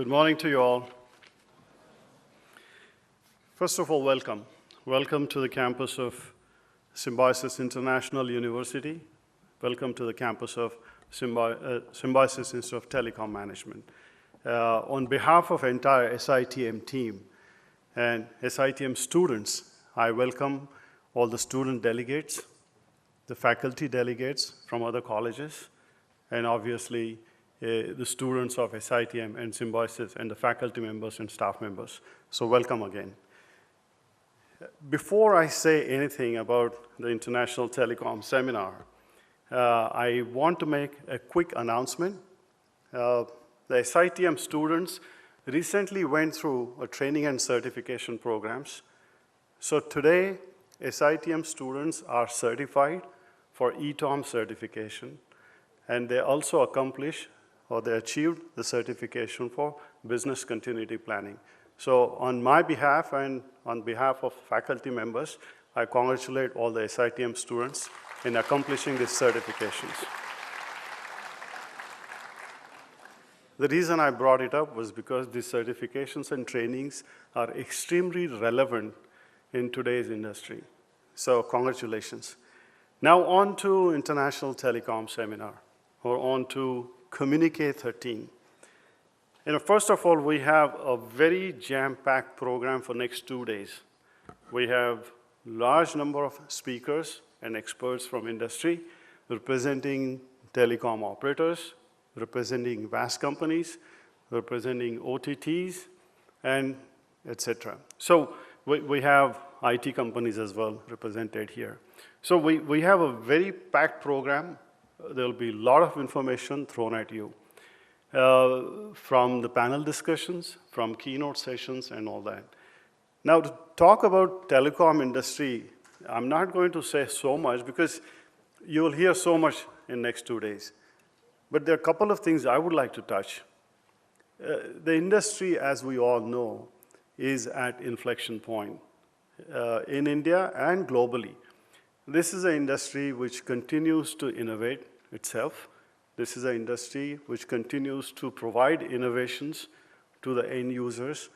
Good morning to you all. First of all, welcome. Welcome to the campus of Symbiosis International University. Welcome to the campus of Symbiosis Institute of Telecom Management. On behalf of entire SITM team and SITM students, I welcome all the student delegates, the faculty delegates from other colleges, and obviously the students of SITM and Symbiosis and the faculty members and staff members. So welcome again. Before I say anything about the International Telecom Seminar, I want to make a quick announcement. The SITM students recently went through a training and certification programs. So today, SITM students are certified for ETOM certification, and they also they achieved the certification for business continuity planning. So on my behalf and on behalf of faculty members, I congratulate all the SITM students in accomplishing these certifications. The reason I brought it up was because these certifications and trainings are extremely relevant in today's industry. So congratulations. Now on to International Telecom Seminar, or on to Communicate 13. First of all, we have a very jam-packed program for next 2 days. We have large number of speakers and experts from industry representing telecom operators, representing VAS companies, representing OTTs, and etc. So we have IT companies as well represented here. So we have a very packed program. There will be a lot of information thrown at you from the panel discussions, from keynote sessions, and all that. Now, to talk about telecom industry, I'm not going to say so much because you will hear so much in next 2 days. But there are a couple of things I would like to touch. The industry, as we all know, is at inflection point in India and globally. This is an industry which continues to innovate itself. This is an industry which continues to provide innovations to the end users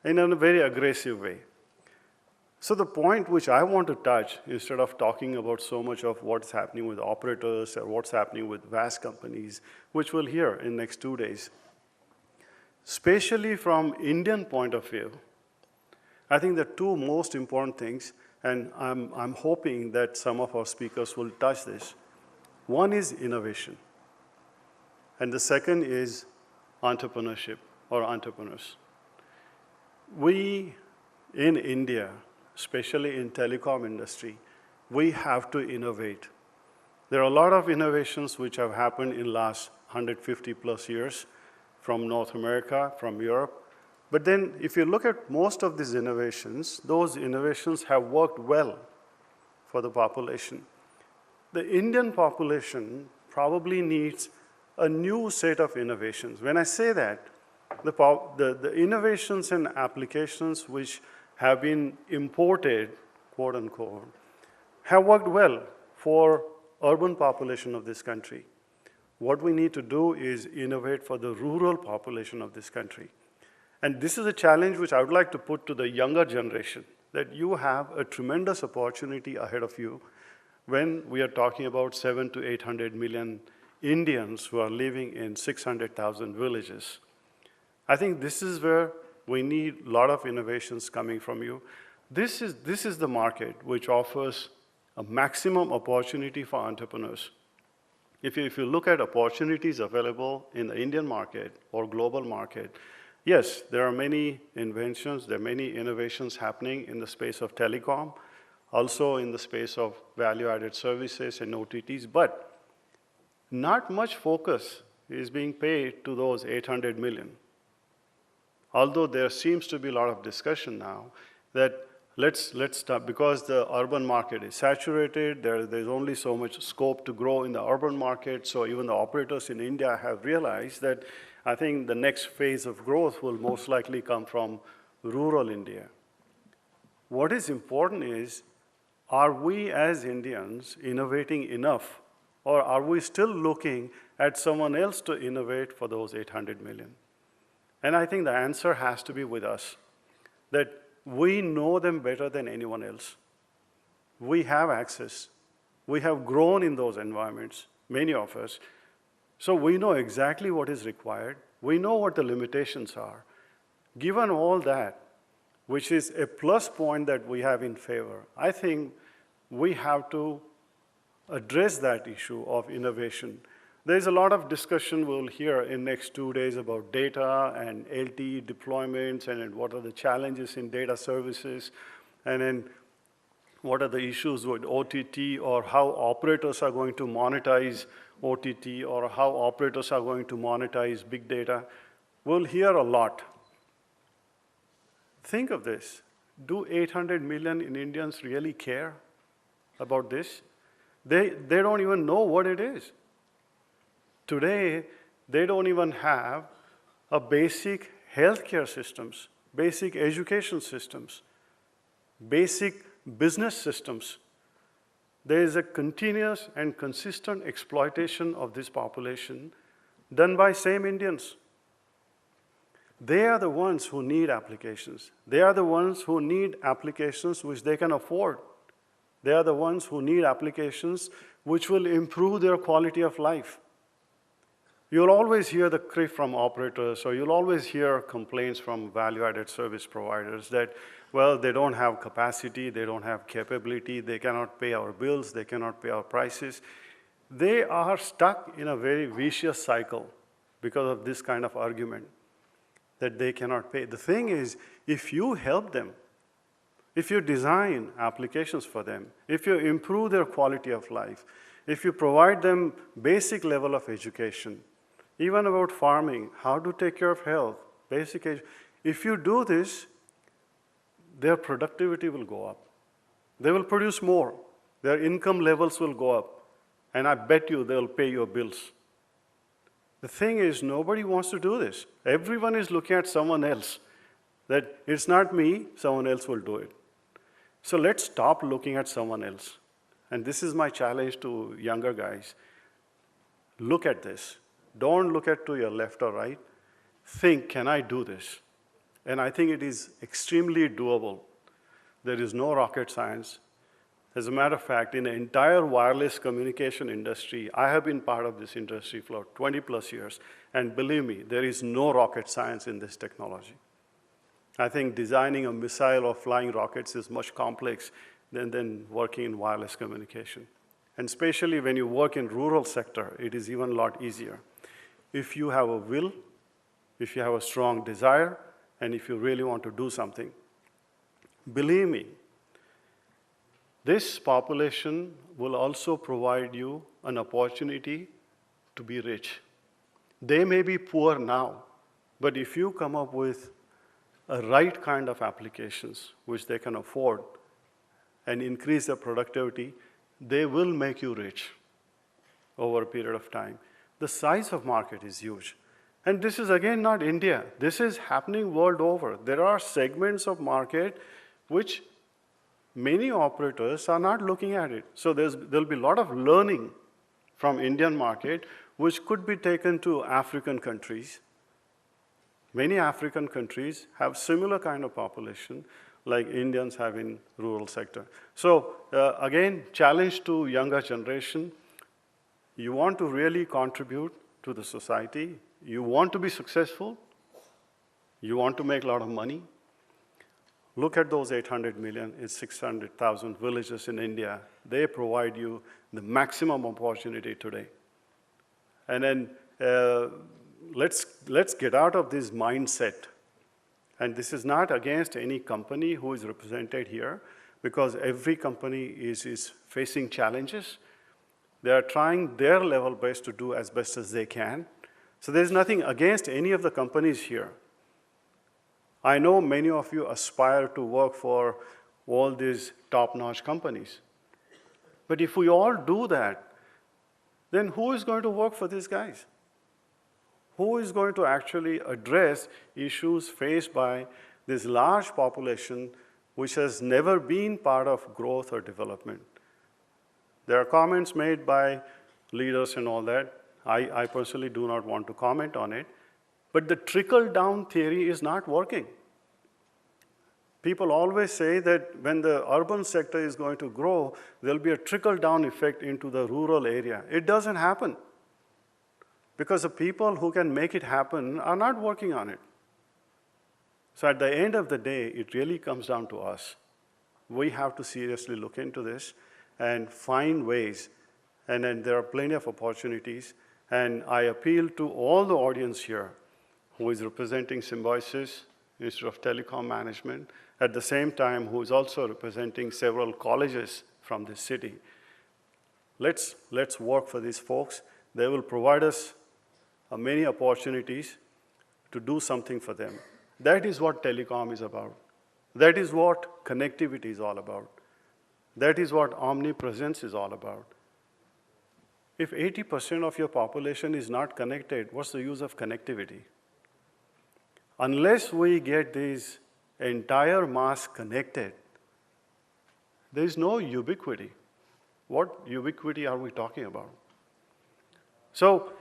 in a very aggressive way. So the point which I want to touch, instead of talking about so much of what's happening with operators or what's happening with VAS companies, which we'll hear in next 2 days, especially from Indian point of view, I think the two most important things, and I'm hoping that some of our speakers will touch this. One is innovation, and the second is entrepreneurship or entrepreneurs. We in India, especially in telecom industry, we have to innovate. There are a lot of innovations which have happened in last 150 plus years from North America, from Europe. But then if you look at most of these innovations, those innovations have worked well for the population. The Indian population probably needs a new set of innovations. When I say that, the innovations and applications which have been imported, quote unquote, have worked well for urban population of this country. What we need to do is innovate for the rural population of this country. And this is a challenge which I would like to put to the younger generation, that you have a tremendous opportunity ahead of you when we are talking about 700 to 800 million Indians who are living in 600,000 villages. I think this is where we need a lot of innovations coming from you. This is the market which offers a maximum opportunity for entrepreneurs. If you look at opportunities available in the Indian market or global market, yes, there are many inventions, there are many innovations happening in the space of telecom, also in the space of value-added services and OTTs, but not much focus is being paid to those 800 million. Although there seems to be a lot of discussion now that let's start, because the urban market is saturated, there's only so much scope to grow in the urban market, so even the operators in India have realized that I think the next phase of growth will most likely come from rural India. What is important is, are we as Indians innovating enough, or are we still looking at someone else to innovate for those 800 million? And I think the answer has to be with us, that we know them better than anyone else. We have access. We have grown in those environments, many of us. So we know exactly what is required. We know what the limitations are. Given all that, which is a plus point that we have in favor, I think we have to address that issue of innovation. There's a lot of discussion we'll hear in next 2 days about data and LTE deployments and what are the challenges in data services, and then what are the issues with OTT, or how operators are going to monetize OTT, or how operators are going to monetize big data. We'll hear a lot. Think of this. Do 800 million Indians really care about this? They don't even know what it is. Today, they don't even have a basic healthcare systems, basic education systems, basic business systems. There is a continuous and consistent exploitation of this population done by same Indians. They are the ones who need applications. They are the ones who need applications which they can afford. They are the ones who need applications which will improve their quality of life. You'll always hear the cry from operators, or you'll always hear complaints from value-added service providers that, well, they don't have capacity, they don't have capability, they cannot pay our bills, they cannot pay our prices. They are stuck in a very vicious cycle because of this kind of argument that they cannot pay. The thing is, if you help them, if you design applications for them, if you improve their quality of life, if you provide them basic level of education, even about farming, how to take care of health, basic education, if you do this, their productivity will go up. They will produce more. Their income levels will go up. And I bet you they'll pay your bills. The thing is, nobody wants to do this. Everyone is looking at someone else. That it's not me, someone else will do it. So let's stop looking at someone else. And this is my challenge to younger guys. Look at this. Don't look at to your left or right. Think, can I do this? And I think it is extremely doable. There is no rocket science. As a matter of fact, in the entire wireless communication industry, I have been part of this industry for 20 plus years, and believe me, there is no rocket science in this technology. I think designing a missile or flying rockets is much complex than working in wireless communication. And especially when you work in rural sector, it is even a lot easier. If you have a will, if you have a strong desire, and if you really want to do something, believe me, this population will also provide you an opportunity to be rich. They may be poor now, but if you come up with a right kind of applications which they can afford and increase their productivity, they will make you rich over a period of time. The size of market is huge. And this is again not India. This is happening world over. There are segments of market which many operators are not looking at it. So there'll be a lot of learning from Indian market which could be taken to African countries. Many African countries have similar kind of population like Indians have in rural sector. So again, challenge to younger generation. You want to really contribute to the society. You want to be successful. You want to make a lot of money. Look at those 800 million, it's 600,000 villages in India. They provide you the maximum opportunity today. And then let's get out of this mindset. And this is not against any company who is represented here, because every company is facing challenges. They are trying their level best to do as best as they can. So there's nothing against any of the companies here. I know many of you aspire to work for all these top-notch companies. But if we all do that, then who is going to work for these guys? Who is going to actually address issues faced by this large population which has never been part of growth or development? There are comments made by leaders and all that. I personally do not want to comment on it. But the trickle-down theory is not working. People always say that when the urban sector is going to grow, there'll be a trickle-down effect into the rural area. It doesn't happen because the people who can make it happen are not working on it. So at the end of the day, it really comes down to us. We have to seriously look into this and find ways, and then there are plenty of opportunities. And I appeal to all the audience here who is representing Symbiosis, Institute of Telecom Management, at the same time who is also representing several colleges from this city. Let's work for these folks. They will provide us many opportunities to do something for them. That is what telecom is about. That is what connectivity is all about. That is what omnipresence is all about. If 80% of your population is not connected, what's the use of connectivity? Unless we get these entire mass connected, there is no ubiquity. What ubiquity are we talking about? So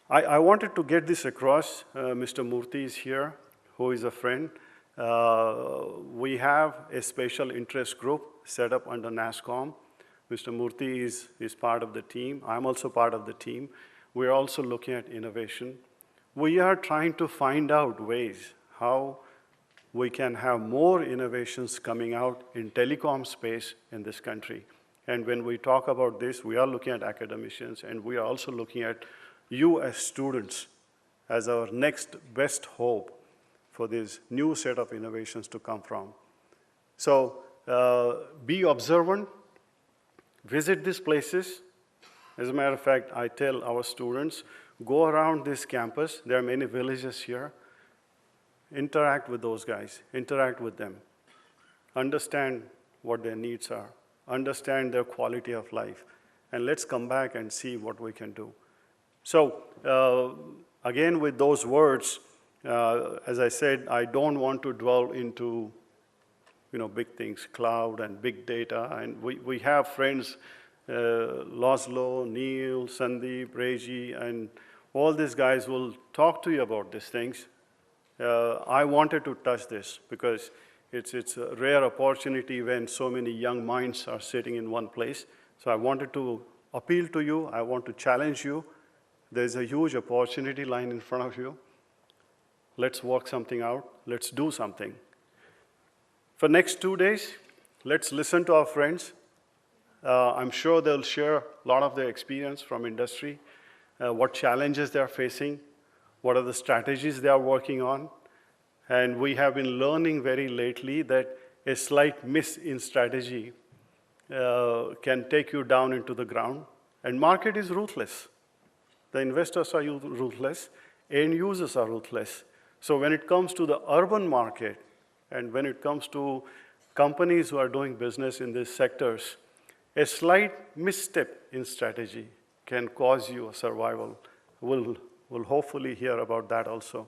I wanted to get this across. Mr. Murthy is here, who is a friend. We have a special interest group set up under NASSCOM. Mr. Murthy is part of the team. I'm also part of the team. We're also looking at innovation. We are trying to find out ways how we can have more innovations coming out in telecom space in this country. And when we talk about this, we are looking at academicians, and we are also looking at you as students as our next best hope for this new set of innovations to come from. So be observant, visit these places. As a matter of fact, I tell our students, go around this campus. There are many villages here. Interact with those guys, interact with them. Understand what their needs are, understand their quality of life, and let's come back and see what we can do. So again, with those words, as I said, I don't want to dwell into big things, cloud and big data, and we have friends, Laszlo, Neil, Sandeep, Reji, and all these guys will talk to you about these things. I wanted to touch this because it's a rare opportunity when so many young minds are sitting in one place. So I wanted to appeal to you. I want to challenge you. There's a huge opportunity lying in front of you. Let's work something out. Let's do something. For next 2 days, let's listen to our friends. I'm sure they'll share a lot of their experience from industry, what challenges they're facing, what are the strategies they are working on. And we have been learning very lately that a slight miss in strategy can take you down into the ground. And market is ruthless. The investors are ruthless, end users are ruthless. So when it comes to the urban market, and when it comes to companies who are doing business in these sectors, a slight misstep in strategy can cause you a survival. We'll hopefully hear about that also.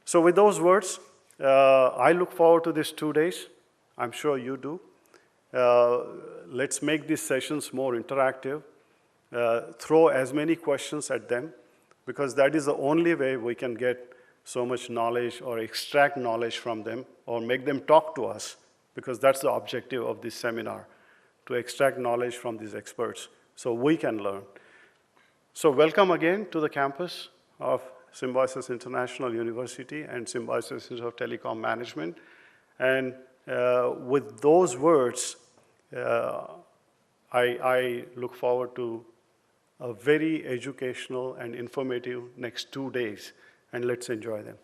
So with those words, I look forward to these 2 days. I'm sure you do. Let's make these sessions more interactive. Throw as many questions at them, because that is the only way we can get so much knowledge or extract knowledge from them or make them talk to us, because that's the objective of this seminar, to extract knowledge from these experts so we can learn. So welcome again to the campus of Symbiosis International University and Symbiosis Institute of Telecom Management. And with those words, I look forward to a very educational and informative next 2 days, and let's enjoy them.